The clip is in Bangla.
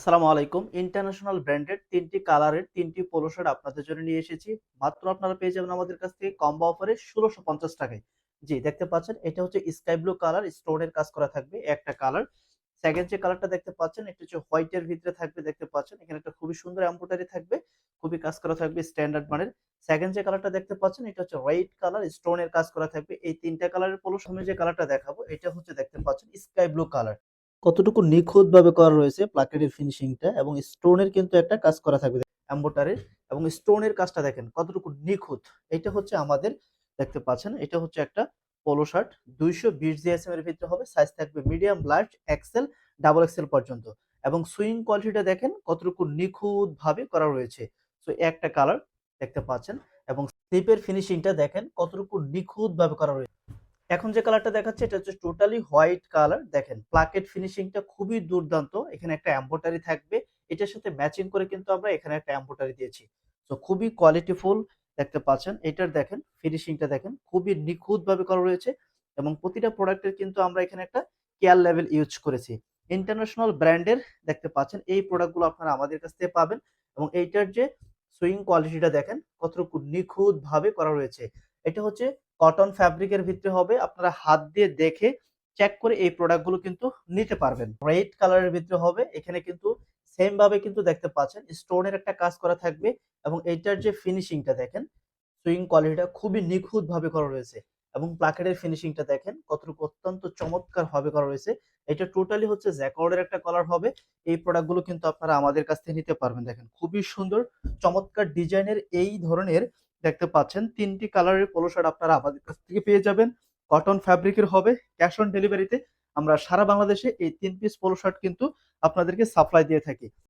আসসালামু আলাইকুম। ইন্টারন্যাশনাল ব্র্যান্ডেড ৩ টি কালারের ৩ টি পোলো শার্ট আপনাদের জন্য নিয়ে এসেছি। মাত্র আপনারা পেয়ে যাবেন আমাদের কাছ থেকে কম্বো অফারে ৳১৬৫০ টাকায়। জি, দেখতে পাচ্ছেন এটা হচ্ছে স্কাই ব্লু কালার, স্টোনের কাজ করা থাকবে একটা কালার। সেকেন্ড যে কালারটা দেখতে পাচ্ছেন এটা হচ্ছে হোয়াইট এর ভিতরে থাকবে, দেখতে পাচ্ছেন। এখানে একটা খুবই সুন্দর এমব্রয়ডারি থাকবে, খুবই কাজ করা থাকবে স্ট্যান্ডার্ড মানের। সেকেন্ড যে কালারটা দেখতে পাচ্ছেন এটা হচ্ছে রেড কালার, স্টোনের কাজ করা থাকবে। এই ৩ টা কালারের পোলো সামনে যে কালারটা দেখাবো এটা হচ্ছে দেখতে পাচ্ছেন স্কাই ব্লু কালার। কতটুকু নিখুঁতভাবে করা রয়েছে প্লাকেটের ফিনিশিংটা, এবং স্টোনের কিন্তু একটা কাজ করা থাকবে এমব্রয়ডারির, এবং স্টোনের কাজটা দেখেন কতটুকু নিখুঁত। এটা হচ্ছে আমাদের, দেখতে পাচ্ছেন এটা হচ্ছে একটা পোলো শার্ট। 220 জিএসএম এর ভিতরে হবে, সাইজ থাকবে medium, large, XL, double XL পর্যন্ত। এবং সুইং কোয়ালিটিটা দেখেন কতটুকু নিখুঁত ভাবে করা রয়েছে। সো একটা কালার দেখতে পাচ্ছেন, এবং স্লিপের ফিনিশিংটা দেখেন কতটুকু নিখুঁত ভাবে করা রয়েছে। এখন যে কালারটা দেখাচ্ছে এটা হচ্ছে টোটালি হোয়াইট কালার। দেখেন প্লাকেট ফিনিশিংটা খুবই দুর্দান্ত। এখানে একটা এমব্রয়ডারি থাকবে, এটার সাথে ম্যাচিং করে কিন্তু আমরা এখানে একটা এমব্রয়ডারি দিয়েছি। তো খুবই কোয়ালিটিফুল, দেখতে পাচ্ছেন। এটার দেখেন ফিনিশিংটা দেখেন খুবই নিখুঁত ভাবে করা রয়েছে, এবং প্রতিটা প্রোডাক্টের কিন্তু আমরা এখানে একটা কেয়ার লেভেল ইউজ করেছি। ইন্টারন্যাশনাল ব্র্যান্ডের, দেখতে পাচ্ছেন এই প্রোডাক্টগুলো আপনারা আমাদের কাছ থেকে পাবেন। এবং এইটার যে সুইং কোয়ালিটিটা দেখেন কতটুকু নিখুঁত ভাবে করা রয়েছে। এটা হচ্ছে কটন ফ্যাব্রিকের ভিতরে হবে, আপনারা হাত দিয়ে দেখে চেক করে এই প্রোডাক্ট গুলো কিন্তু নিতে পারবেন। রেড কালারের ভিতরে হবে, এখানে কিন্তু সেম ভাবে কিন্তু দেখতে পাচ্ছেন স্টোনের একটা কাজ করা থাকবে, এবং এইটার যে ফিনিশিংটা দেখেন, সুইং কোয়ালিটিটা খুবই নিখুঁত ভাবে করা রয়েছে, এবং প্লাকেটের ফিনিশিংটা দেখেন কতটুকু অত্যন্ত চমৎকার ভাবে করা রয়েছে। এটা টোটালি হচ্ছে জ্যাকর্ডের একটা কালার হবে। এই প্রোডাক্ট গুলো কিন্তু আপনারা আমাদের কাছ থেকে নিতে পারবেন। দেখেন খুবই সুন্দর চমৎকার ডিজাইনের এই ধরনের, দেখতে পাচ্ছেন ৩ টি কালারের পোলো শার্ট আপনারা আমাদের কাছ থেকে পেয়ে যাবেন। কটন ফ্যাব্রিকের হবে, ক্যাশ অন ডেলিভারিতে আমরা সারা বাংলাদেশে এই ৩ পিস পোলো শার্ট কিন্তু আপনাদেরকে সাপ্লাই দিয়ে থাকি।